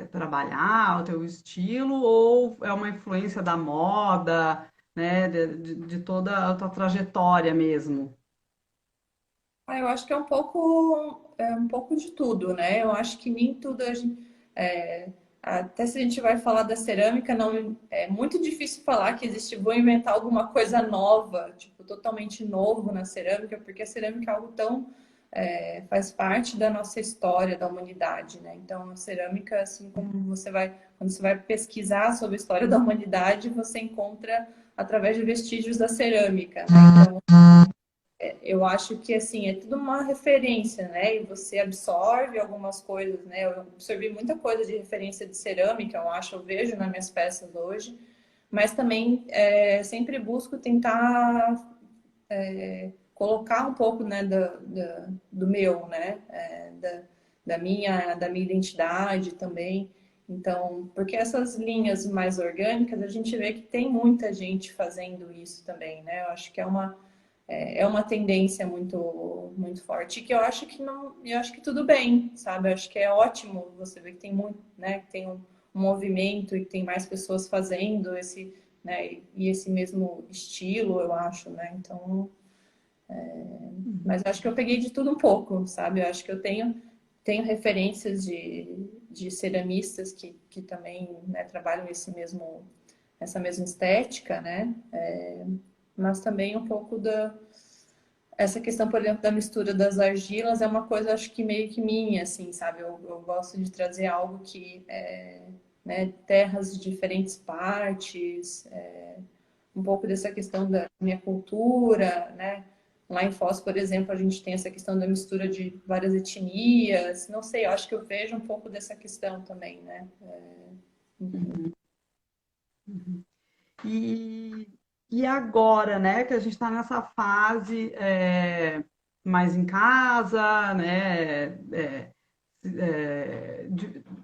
trabalhar o teu estilo, ou é uma influência da moda, né, de toda a tua trajetória mesmo? Eu acho que é um pouco de tudo, né? Eu acho que nem tudo até se a gente vai falar da cerâmica, não é muito difícil falar que existe, vou inventar alguma coisa nova, tipo, totalmente novo na cerâmica, porque a cerâmica é algo tão faz parte da nossa história, da humanidade, né? Então, a cerâmica, assim como quando você vai pesquisar sobre a história da humanidade, você encontra através de vestígios da cerâmica, né? Então, eu acho que assim é tudo uma referência, né? E você absorve algumas coisas, né? Eu absorvi muita coisa de referência de cerâmica, eu acho, eu vejo nas minhas peças hoje, mas também sempre busco tentar colocar um pouco, né, do meu, né? Da minha identidade também. Então, porque essas linhas mais orgânicas, a gente vê que tem muita gente fazendo isso também, né? Eu acho que é uma tendência muito muito forte que eu acho que não, eu acho que tudo bem, sabe? Eu acho que é ótimo você ver que tem muito, né, que tem um movimento e que tem mais pessoas fazendo esse, né, e esse mesmo estilo, eu acho, né? Então, mas eu acho que eu peguei de tudo um pouco, sabe? Eu acho que eu tenho referências de ceramistas que também, né, trabalham essa mesma estética, né? Mas também um pouco essa questão, por exemplo, da mistura das argilas é uma coisa, acho que meio que minha, assim, sabe? Eu gosto de trazer algo que né, terras de diferentes partes, um pouco dessa questão da minha cultura, né? Lá em Foz, por exemplo, a gente tem essa questão da mistura de várias etnias. Não sei, eu acho que eu vejo um pouco dessa questão também, né? E, e agora, né, que a gente está nessa fase mais em casa, né,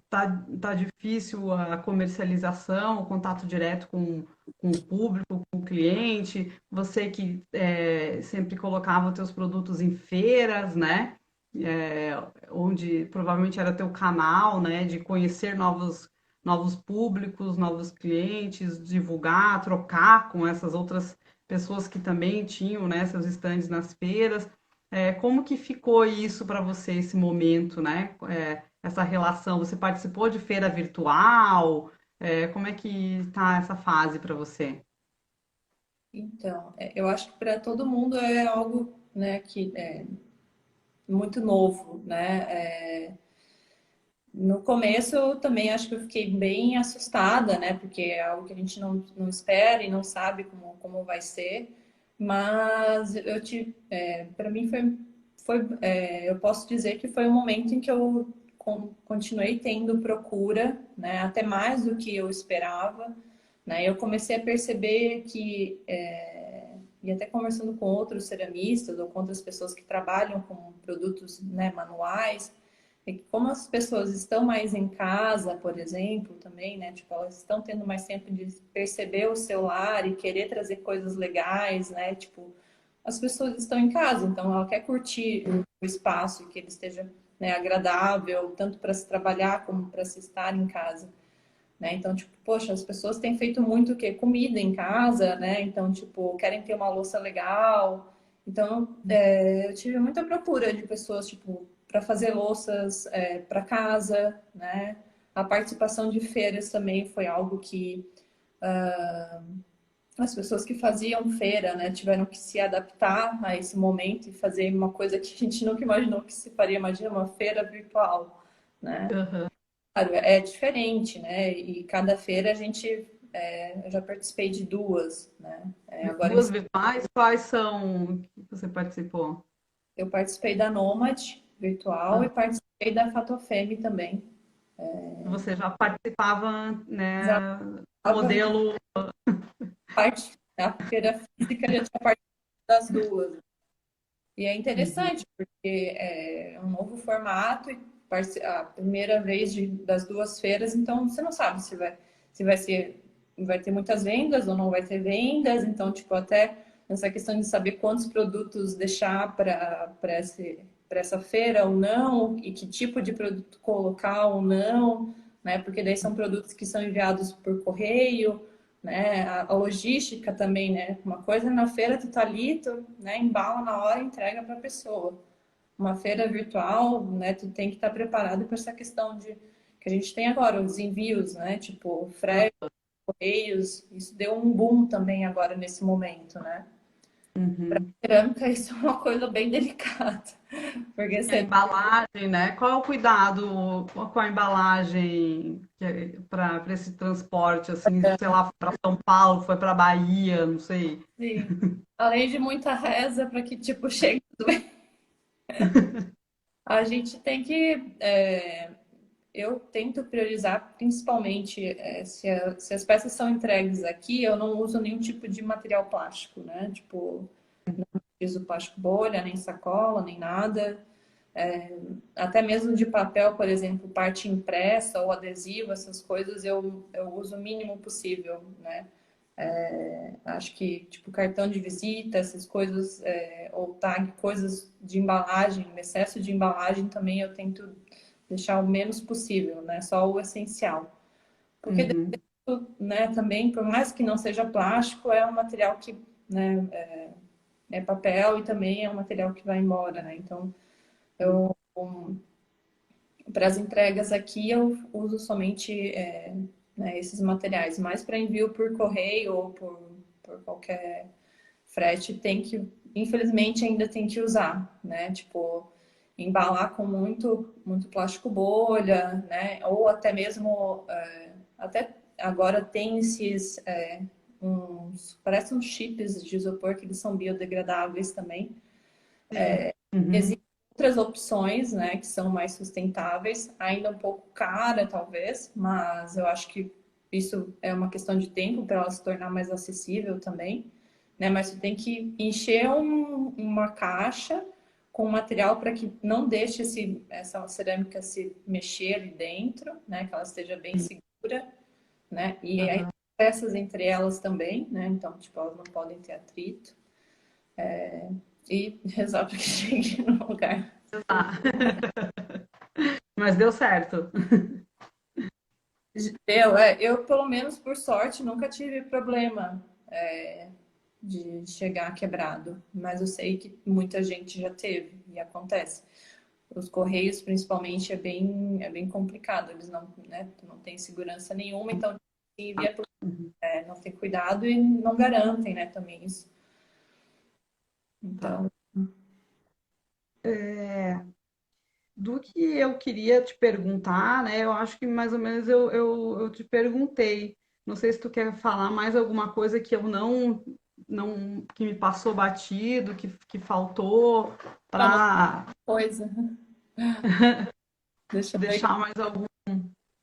tá difícil a comercialização, o contato direto com o público, com o cliente. Você que sempre colocava os teus produtos em feiras, né, é, onde provavelmente era teu canal, né, de conhecer novos públicos, novos clientes, divulgar, trocar com essas outras pessoas que também tinham, né, seus estandes nas feiras. Como que ficou isso para você, esse momento, né? Essa relação, você participou de feira virtual? Como é que está essa fase para você? Então, eu acho que para todo mundo é algo, né, que é muito novo, né? No começo eu também acho que eu fiquei bem assustada, né? Porque é algo que a gente não espera e não sabe como vai ser. Mas para mim eu posso dizer que foi um momento em que eu continuei tendo procura, né? Até mais do que eu esperava, né? Eu comecei a perceber que e até conversando com outros ceramistas ou com outras pessoas que trabalham com produtos, né, manuais, é que como as pessoas estão mais em casa, por exemplo, também, né? Tipo, elas estão tendo mais tempo de perceber o seu lar e querer trazer coisas legais, né? Tipo, as pessoas estão em casa, então ela quer curtir o espaço, que ele esteja, né, agradável, tanto para se trabalhar como para se estar em casa, né? Então, tipo, poxa, as pessoas têm feito muito o quê? Comida em casa, né? Então, tipo, querem ter uma louça legal. Então, eu tive muita procura de pessoas, tipo, para fazer louças para casa, né? A participação de feiras também foi algo que as pessoas que faziam feira, né, tiveram que se adaptar a esse momento e fazer uma coisa que a gente nunca imaginou que se faria. Imagina uma feira virtual, né? Uhum. Claro, é diferente, né? E cada feira eu já participei de duas, né? Agora Duas virtuais, quais são que você participou? eu participei da Nomad virtual e Ah, participei da Fatofemi também. você já participava, Já né, estava na modelo. parte da feira física, já tinha participado das duas. E é Uhum. interessante, porque é um novo formato, e a primeira vez das duas feiras, então você não sabe se vai ser, vai ter muitas vendas ou não vai ter vendas, então, tipo, até essa questão de saber quantos produtos deixar para essa feira ou não, e que tipo de produto colocar ou não, né? Porque daí são produtos que são enviados por correio, né? A logística também, né? Uma coisa é na feira tu tá ali, tu, né, embala na hora e entrega para a pessoa. Uma feira virtual, né, tu tem que estar preparado para essa questão de que a gente tem agora, os envios, né? Tipo, frete, correios, isso deu um boom também agora nesse momento, né? Uhum. Cerâmica, isso é uma coisa bem delicada, porque A você embalagem, né? Qual é o cuidado com a embalagem para esse transporte, assim, sei lá, para São Paulo, foi para Bahia, não sei. tem, além de muita reza para que tipo chegue tudo bem, a gente tem que eu tento priorizar principalmente se as peças são entregues aqui, eu não uso nenhum tipo de material plástico, né? Tipo, uso plástico bolha, nem sacola, nem nada. Até mesmo de papel, por exemplo, parte impressa ou adesivo, essas coisas eu uso o mínimo possível, né? Acho que, tipo, cartão de visita, essas coisas, ou tag, coisas de embalagem, excesso de embalagem também eu tento deixar o menos possível, né? Só o essencial. Porque, Uhum. né, também, por mais que não seja plástico, é um material que, né, é papel e também é um material que vai embora, né? Então, para as entregas aqui, eu uso somente né, esses materiais, mais para envio por correio ou por qualquer frete, tem que, infelizmente, ainda tem que usar, né? Tipo, embalar com muito plástico bolha, né? Ou até mesmo até agora tem esses, parece uns chips de isopor que eles são biodegradáveis também. Sim. Uhum. Existem outras opções, né, que são mais sustentáveis, ainda um pouco cara, talvez, mas eu acho que isso é uma questão de tempo para ela se tornar mais acessível também, né? Mas você tem que encher uma caixa com material para que não deixe essa cerâmica se mexer ali dentro, né? Que ela esteja bem segura, né? E aí Aham. peças entre elas também, né? Então, tipo, elas não podem ter atrito. E rezar para que chegue no lugar. Tá. Mas deu certo. Eu, pelo menos por sorte, nunca tive problema de chegar quebrado, mas eu sei que muita gente já teve e acontece. Os correios, principalmente, é bem complicado. Eles não, né, não têm segurança nenhuma, então se envia Uhum. não tem cuidado e não garantem, né, também isso. Tá. Então, Do que eu queria te perguntar, né? Eu acho que mais ou menos eu te perguntei. Não sei se tu quer falar mais alguma coisa que eu não que me passou batido, que faltou uma para coisa, deixa eu ver. deixar mais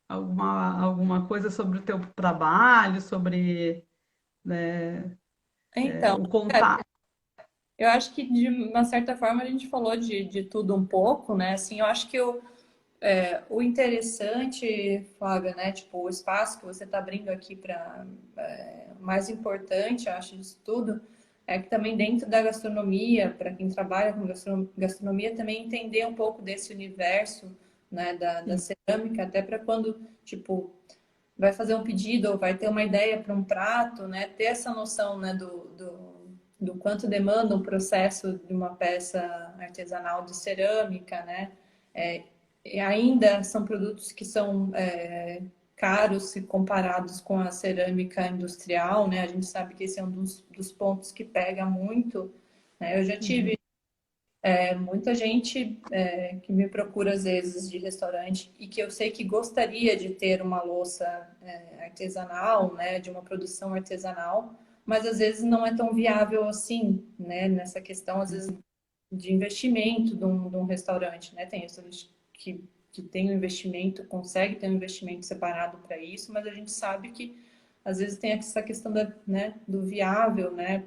alguma coisa sobre o teu trabalho, sobre, né, Então, o contato. eu acho que de uma certa forma a gente falou de tudo um pouco, né? Assim, eu acho que o interessante, Flávia, né? Tipo, o espaço que você está abrindo aqui para mais importante, eu acho, disso tudo, é que também dentro da gastronomia, para quem trabalha com gastronomia, também entender um pouco desse universo, né, da cerâmica, até para quando, tipo, vai fazer um pedido ou vai ter uma ideia para um prato, né, ter essa noção, né, do quanto demanda um processo de uma peça artesanal de cerâmica, né? E ainda são produtos que são caros se comparados com a cerâmica industrial, né? A gente sabe que esse é um dos pontos que pega muito, né? Eu já Uhum. tive muita gente que me procura às vezes de restaurante e que eu sei que gostaria de ter uma louça artesanal, né? De uma produção artesanal, mas às vezes não é tão viável assim, né? Nessa questão, às vezes, de investimento de um restaurante, né? Tem restaurante que tem um investimento, consegue ter um investimento separado para isso, mas a gente sabe que às vezes tem essa questão né, do viável, né?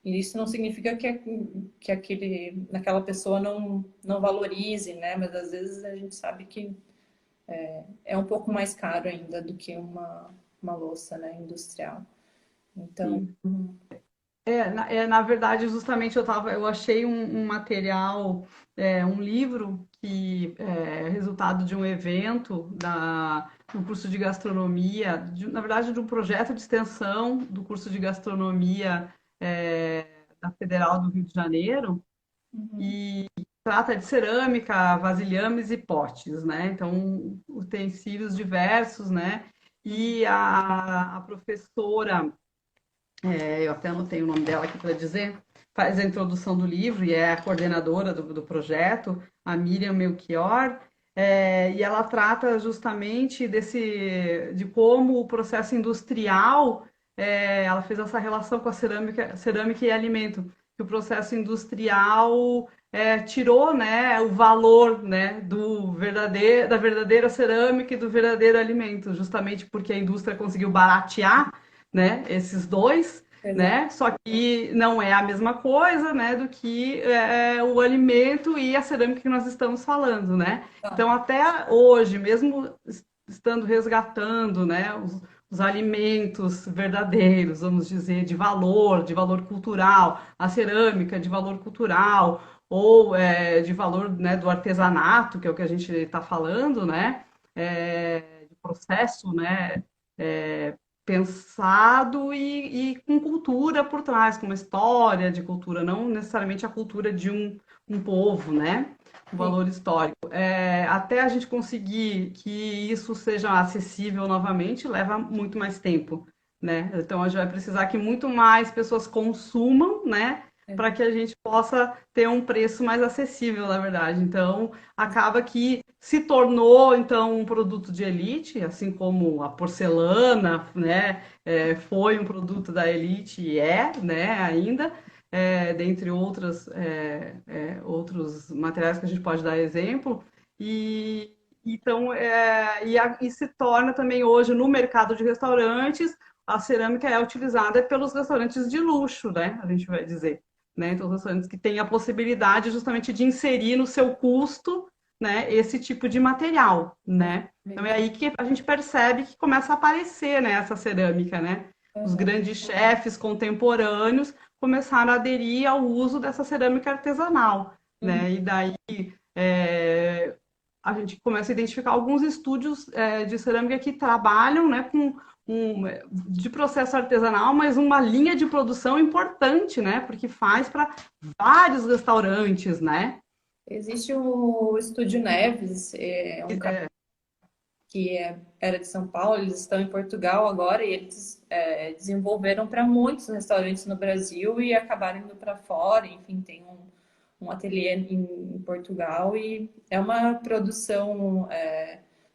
E isso não significa que naquela pessoa não valorize, né? Mas às vezes a gente sabe que é um pouco mais caro ainda do que uma louça, né, industrial. Então, Sim. Na verdade, justamente eu achei um material, um livro que é resultado de um evento do curso de gastronomia, na verdade, de um projeto de extensão do curso de gastronomia da Federal do Rio de Janeiro, uhum, e trata de cerâmica, vasilhames e potes, né? Então, utensílios diversos, né? E a professora eu até anotei o nome dela aqui para dizer, faz a introdução do livro e é a coordenadora do projeto, a Miriam Melchior, e ela trata justamente de como o processo industrial, ela fez essa relação com a cerâmica e alimento, que o processo industrial tirou, né, o valor, né, da verdadeira cerâmica e do verdadeiro alimento, justamente porque a indústria conseguiu baratear, né, esses dois, exato. né? Só que não é a mesma coisa, né, do que o alimento e a cerâmica que nós estamos falando, né? Então até hoje, mesmo estando resgatando, né, os alimentos verdadeiros, vamos dizer, de valor cultural, a cerâmica de valor cultural ou de valor, né, do artesanato, que é o que a gente está falando, né? De processo, né? É, pensado e com cultura por trás, com uma história de cultura, não necessariamente a cultura de um povo, né? O Sim. valor histórico. Até a gente conseguir que isso seja acessível novamente, leva muito mais tempo, né? Então a gente vai precisar que muito mais pessoas consumam, né? Para que a gente possa ter um preço mais acessível, na verdade. Então, acaba que se tornou então um produto de elite, assim como a porcelana, né, foi um produto da elite e né, ainda, dentre outros materiais que a gente pode dar exemplo. E então, e se torna também hoje no mercado de restaurantes, a cerâmica é utilizada pelos restaurantes de luxo, né? A gente vai dizer, né? Então, os restaurantes que têm a possibilidade justamente de inserir no seu custo, né, esse tipo de material, né? Então é aí que a gente percebe que começa a aparecer, né, essa cerâmica, né? Os Uhum. grandes chefes contemporâneos começaram a aderir ao uso dessa cerâmica artesanal, Uhum. né? E daí é, a gente começa a identificar alguns estúdios de cerâmica que trabalham, né, com de processo artesanal, mas uma linha de produção importante, né? Porque faz para vários restaurantes, né? Existe o Estúdio Neves, um cara É, que era de São Paulo, eles estão em Portugal agora e eles desenvolveram para muitos restaurantes no Brasil e acabaram indo para fora. Enfim, tem um ateliê em Portugal e é uma produção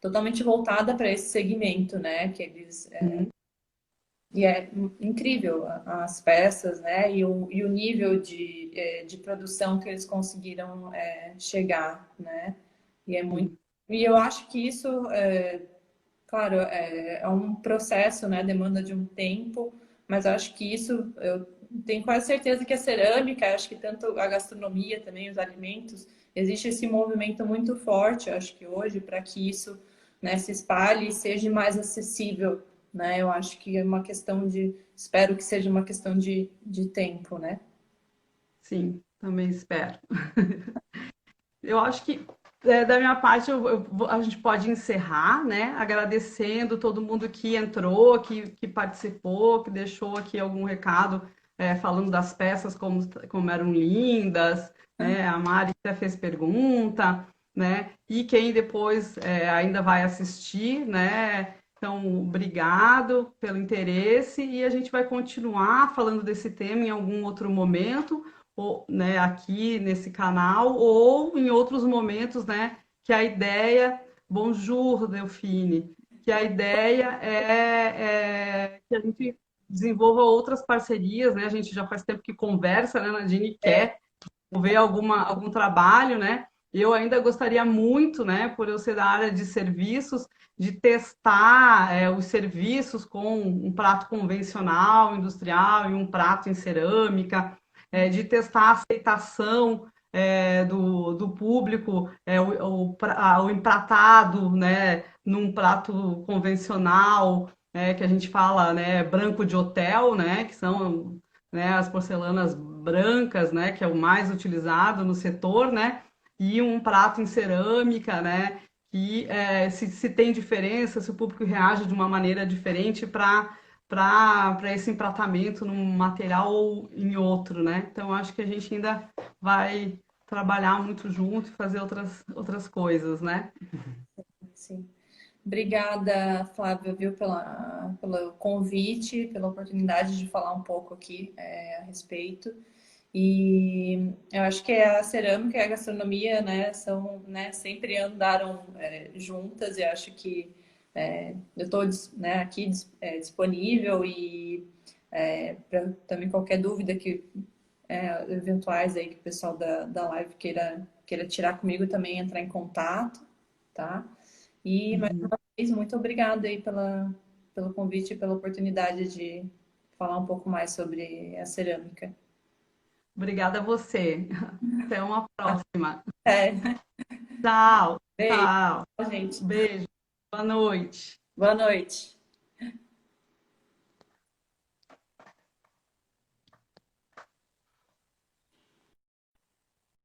totalmente voltada para esse segmento, né? Que eles e é incrível as peças, né? E o nível de produção que eles conseguiram chegar, né? E é muito. sim, E eu acho que isso, claro, é um processo, né? Demanda de um tempo, mas eu acho que isso, eu tenho quase certeza que a cerâmica, acho que tanto a gastronomia também, os alimentos, existe esse movimento muito forte, eu acho que hoje, para que isso, né, se espalhe e seja mais acessível, né? Eu acho que é uma questão de, espero que seja uma questão de tempo, né? sim, também espero. Eu acho que da minha parte a gente pode encerrar, né? Agradecendo todo mundo que entrou, que participou, que deixou aqui algum recado falando das peças como eram lindas, né? A Mari até fez pergunta, né? E quem depois ainda vai assistir, né? Então, obrigado pelo interesse e a gente vai continuar falando desse tema em algum outro momento ou, né, aqui nesse canal ou em outros momentos, né, que a ideia, bonjour, Delfine, que a ideia que a gente desenvolva outras parcerias, né, a gente já faz tempo que conversa, né, Nadine É, quer ver algum trabalho, né, eu ainda gostaria muito, né, por eu ser da área de serviços, de testar os serviços com um prato convencional, industrial e um prato em cerâmica, de testar a aceitação do público, o empratado, né, num prato convencional, que a gente fala, né, branco de hotel, né, que são, né, as porcelanas brancas, né, que é o mais utilizado no setor, né, e um prato em cerâmica, né, que se tem diferença, se o público reage de uma maneira diferente para esse empratamento num material ou em outro, né? Então acho que a gente ainda vai trabalhar muito junto e fazer outras coisas, né? sim. Obrigada, Flávia, viu, pelo convite, pela oportunidade de falar um pouco aqui a respeito. E eu acho que a cerâmica e a gastronomia, né, sempre andaram juntas e acho que eu estou, né, aqui disponível e pra, também qualquer dúvida que eventuais aí que o pessoal da live queira tirar comigo também entrar em contato, tá? E mais Uhum. uma vez, muito obrigada aí pelo convite e pela oportunidade de falar um pouco mais sobre a cerâmica. Obrigada a você. Até uma próxima. É, Tchau, beijo, tchau. gente. Beijo. Boa noite. Boa noite.